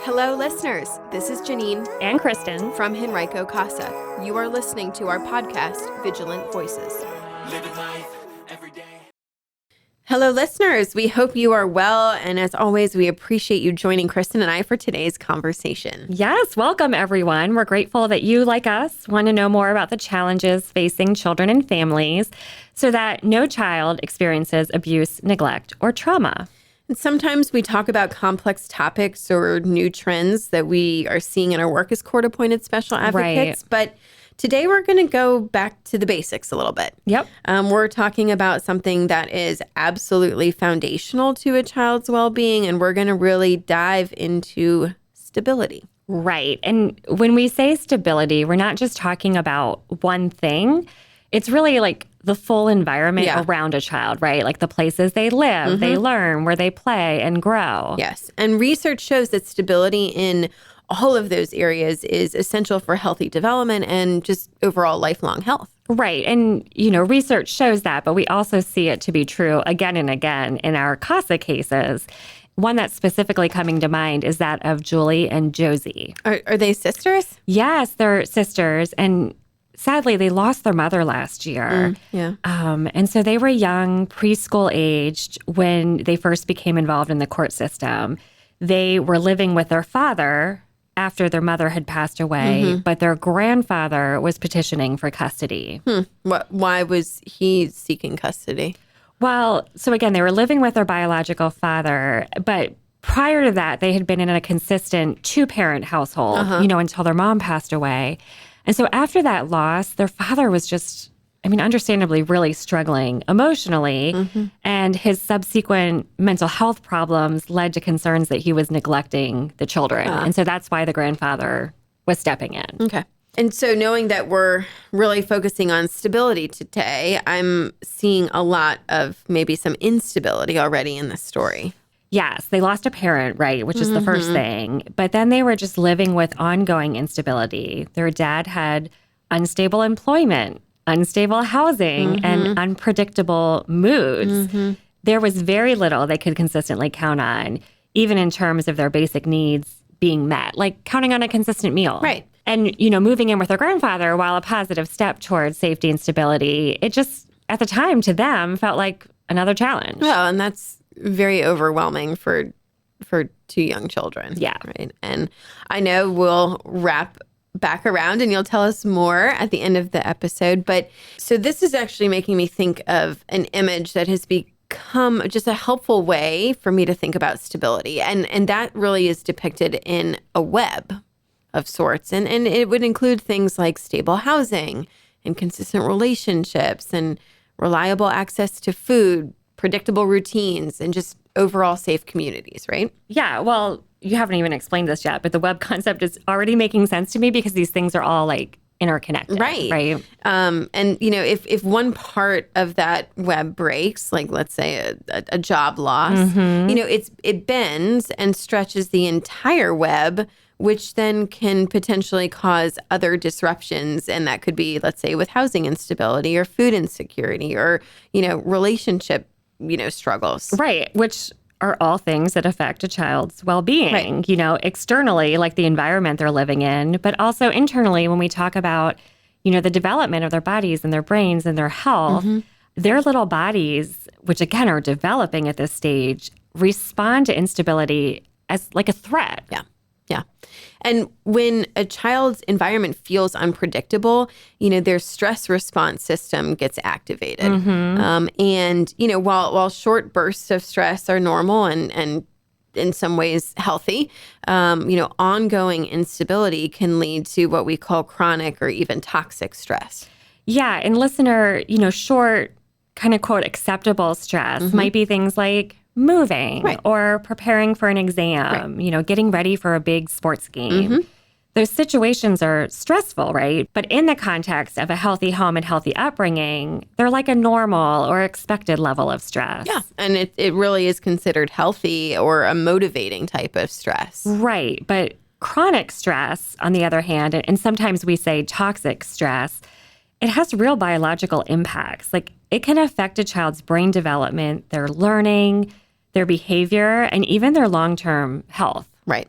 Hello, listeners. This is Janine and Kristen from Henrico Casa. You are listening to our podcast, Vigilant Voices. Living life every day. Hello, listeners. We hope you are well. And as always, we appreciate you joining Kristen and I for today's conversation. Yes, welcome, everyone. We're grateful that you, like us, want to know more about the challenges facing children and families so that no child experiences abuse, neglect, or trauma. And sometimes we talk about complex topics or new trends that we are seeing in our work as court-appointed special advocates. Right. But today we're going to go back to the basics a little bit. Yep. We're talking about something that is absolutely foundational to a child's well-being, and we're going to really dive into stability. Right. And when we say stability, we're not just talking about one thing. It's really like the full environment around a child, right? Like the places they live, they learn, where they play and grow. Yes. And research shows that stability in all of those areas is essential for healthy development and just overall lifelong health. Right. And, you know, research shows that, but we also see it to be true again and again in our CASA cases. One that's specifically coming to mind is that of Julie and Josie. Are they sisters? Yes, they're sisters. And sadly, they lost their mother last year. And so they were young, preschool aged when they first became involved in the court system. They were living with their father after their mother had passed away, but their grandfather was petitioning for custody. Why was he seeking custody? Well, so again, they were living with their biological father, but prior to that, they had been in a consistent two-parent household, until their mom passed away. And so after that loss, their father was just, understandably really struggling emotionally. And his subsequent mental health problems led to concerns that he was neglecting the children. And so that's why the grandfather was stepping in. Okay. And so knowing that we're really focusing on stability today, I'm seeing a lot of maybe some instability already in this story. Yes, they lost a parent, right, which is the first thing. But then they were just living with ongoing instability. Their dad had unstable employment, unstable housing, and unpredictable moods. There was very little they could consistently count on, even in terms of their basic needs being met, like counting on a consistent meal. Right. And, moving in with their grandfather, while a positive step towards safety and stability, it just, at the time, to them, felt like another challenge. Well, and that's very overwhelming for two young children. Yeah. Right. And I know we'll wrap back around and you'll tell us more at the end of the episode. But so this is actually making me think of an image that has become just a helpful way for me to think about stability. And that really is depicted in a web of sorts. And it would include things like stable housing and consistent relationships and reliable access to food, predictable routines, and just overall safe communities, right? Yeah, well, you haven't even explained this yet, but the web concept is already making sense to me because these things are all like interconnected. Right. And, if one part of that web breaks, like let's say a job loss, it bends and stretches the entire web, which then can potentially cause other disruptions. And that could be, let's say, with housing instability or food insecurity or, relationship struggles. Right, which are all things that affect a child's well-being, right. Externally, like the environment they're living in, but also internally when we talk about, the development of their bodies and their brains and their health, their little bodies, which again are developing at this stage, respond to instability as like a threat. Yeah. And when a child's environment feels unpredictable, their stress response system gets activated. And, while short bursts of stress are normal and in some ways healthy, ongoing instability can lead to what we call chronic or even toxic stress. Yeah. And listener, short kind of quote acceptable stress might be things like moving or preparing for an exam, getting ready for a big sports game. Those situations are stressful, right? But in the context of a healthy home and healthy upbringing, they're like a normal or expected level of stress. Yeah. And it really is considered healthy or a motivating type of stress. Right. But chronic stress, on the other hand, and sometimes we say toxic stress, it has real biological impacts. Like it can affect a child's brain development, their learning, their behavior, and even their long-term health. Right.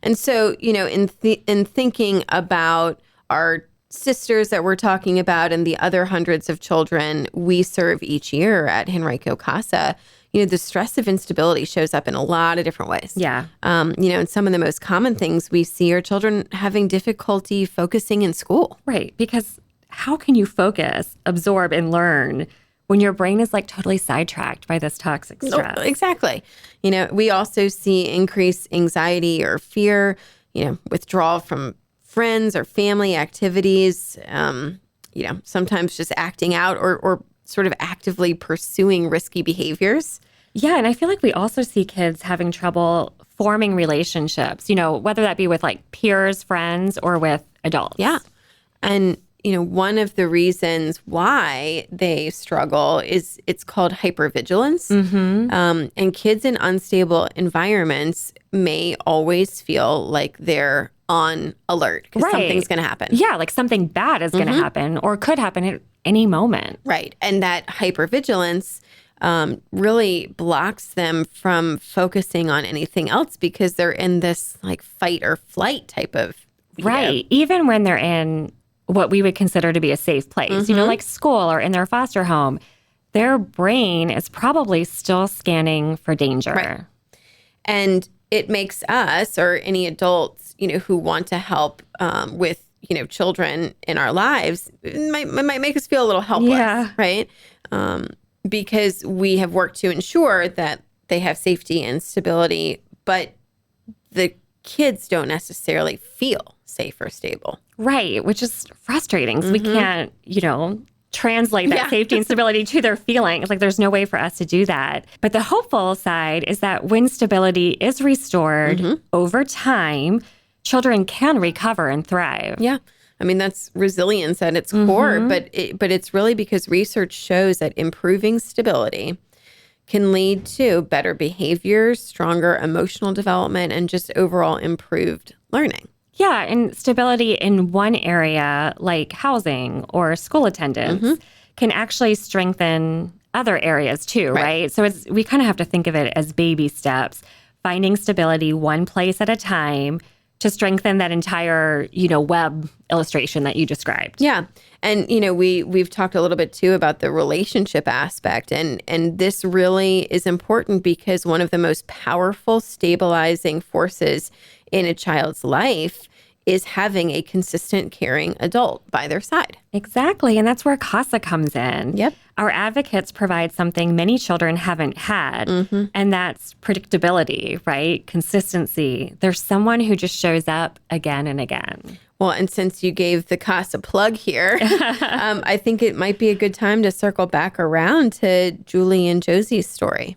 And so, in thinking about our sisters that we're talking about and the other hundreds of children we serve each year at Henrico Casa, the stress of instability shows up in a lot of different ways. Yeah. And some of the most common things we see are children having difficulty focusing in school. Right. Because how can you focus, absorb, and learn when your brain is like totally sidetracked by this toxic stress? Oh, exactly. We also see increased anxiety or fear, withdrawal from friends or family activities, sometimes just acting out or sort of actively pursuing risky behaviors. Yeah. And I feel like we also see kids having trouble forming relationships, whether that be with like peers, friends, or with adults. Yeah. And, one of the reasons why they struggle is it's called hypervigilance. And kids in unstable environments may always feel like they're on alert because something's going to happen. Yeah, like something bad is going to happen or could happen at any moment. Right. And that hypervigilance really blocks them from focusing on anything else because they're in this like fight or flight type of Right. Even when they're in what we would consider to be a safe place, like school or in their foster home, their brain is probably still scanning for danger. Right. And it makes us or any adults, who want to help with, children in our lives, it might make us feel a little helpless, right? Because we have worked to ensure that they have safety and stability, but the kids don't necessarily feel safe or stable. Right, which is frustrating because we can't, translate that safety and stability to their feelings. Like there's no way for us to do that. But the hopeful side is that when stability is restored over time, children can recover and thrive. Yeah. I mean, that's resilience at its core, but it's really because research shows that improving stability can lead to better behavior, stronger emotional development, and just overall improved learning. Yeah, and stability in one area, like housing or school attendance, can actually strengthen other areas too, right? So we kind of have to think of it as baby steps, finding stability one place at a time to strengthen that entire, web illustration that you described. Yeah. And, we've talked a little bit too about the relationship aspect. And this really is important because one of the most powerful stabilizing forces in a child's life is having a consistent, caring adult by their side. Exactly. And that's where CASA comes in. Yep. Our advocates provide something many children haven't had, and that's predictability, right? Consistency. There's someone who just shows up again and again. Well, and since you gave the CASA plug here, I think it might be a good time to circle back around to Julie and Josie's story.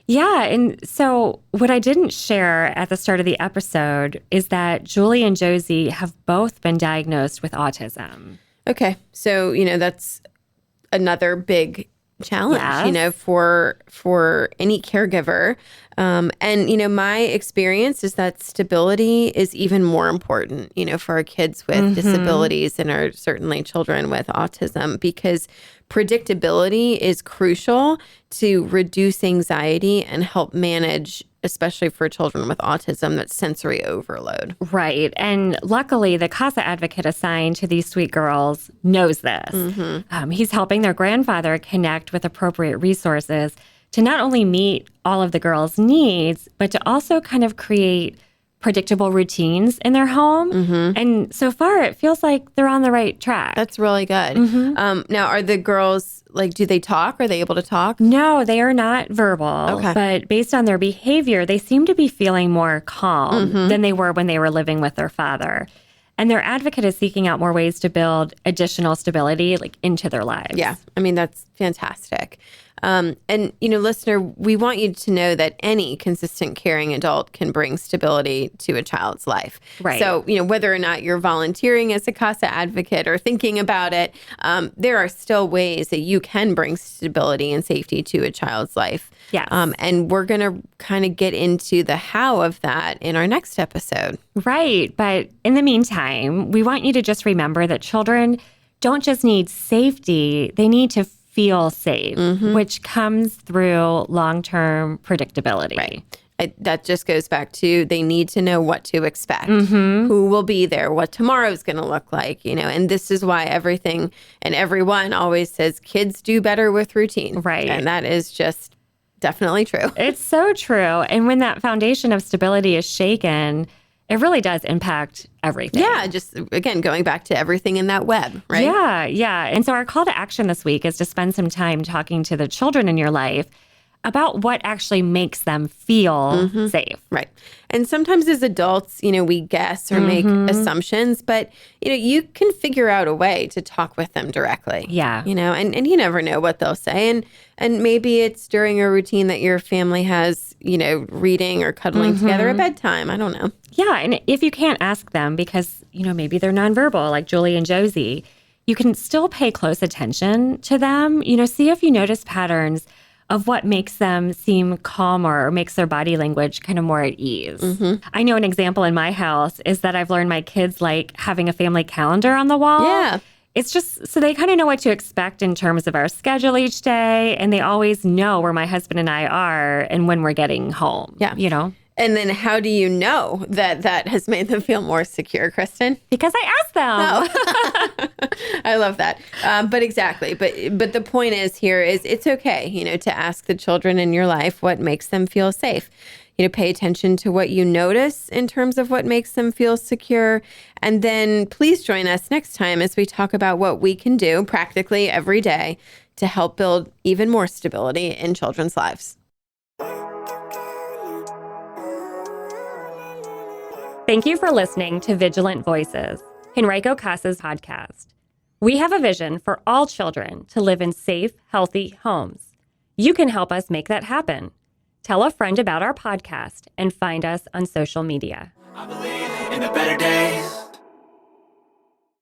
Yeah. And so what I didn't share at the start of the episode is that Julie and Josie have both been diagnosed with autism. Okay. So, that's another big challenge, for any caregiver. And, my experience is that stability is even more important, for our kids with disabilities and our certainly children with autism, because predictability is crucial to reduce anxiety and help manage, especially for children with autism, that sensory overload. Right. And luckily, the CASA advocate assigned to these sweet girls knows this. He's helping their grandfather connect with appropriate resources to not only meet all of the girls' needs, but to also kind of create predictable routines in their home. And so far, it feels like they're on the right track. That's really good. Now, are the girls, do they talk? Are they able to talk? No, they are not verbal. Okay. But based on their behavior, they seem to be feeling more calm than they were when they were living with their father. And their advocate is seeking out more ways to build additional stability into their lives. Yeah. I mean, that's fantastic. And, listener, we want you to know that any consistent caring adult can bring stability to a child's life. Right. So, whether or not you're volunteering as a CASA advocate or thinking about it, there are still ways that you can bring stability and safety to a child's life. Yes. And we're going to kind of get into the how of that in our next episode. Right. But in the meantime, we want you to just remember that children don't just need safety, they need to feel safe, which comes through long-term predictability. Right. That just goes back to they need to know what to expect, who will be there, what tomorrow's going to look like, and this is why everything and everyone always says kids do better with routine. Right. And that is just definitely true. It's so true. And when that foundation of stability is shaken, it really does impact everything. Yeah, just again, going back to everything in that web, right? Yeah. And so our call to action this week is to spend some time talking to the children in your life about what actually makes them feel safe. Right. And sometimes as adults, we guess or make assumptions, but, you can figure out a way to talk with them directly. Yeah. And you never know what they'll say. And maybe it's during a routine that your family has, reading or cuddling together at bedtime. I don't know. Yeah. And if you can't ask them because, maybe they're nonverbal like Julie and Josie, you can still pay close attention to them. See if you notice patterns of what makes them seem calmer or makes their body language kind of more at ease. I know an example in my house is that I've learned my kids like having a family calendar on the wall. Yeah. It's just so they kind of know what to expect in terms of our schedule each day. And they always know where my husband and I are and when we're getting home. Yeah. And then how do you know that has made them feel more secure, Kristen? Because I asked them. Oh. I love that. But exactly. But the point is here is it's okay, to ask the children in your life what makes them feel safe. Pay attention to what you notice in terms of what makes them feel secure. And then please join us next time as we talk about what we can do practically every day to help build even more stability in children's lives. Thank you for listening to Vigilant Voices, Henrico Casas' podcast. We have a vision for all children to live in safe, healthy homes. You can help us make that happen. Tell a friend about our podcast and find us on social media. I believe in the better days.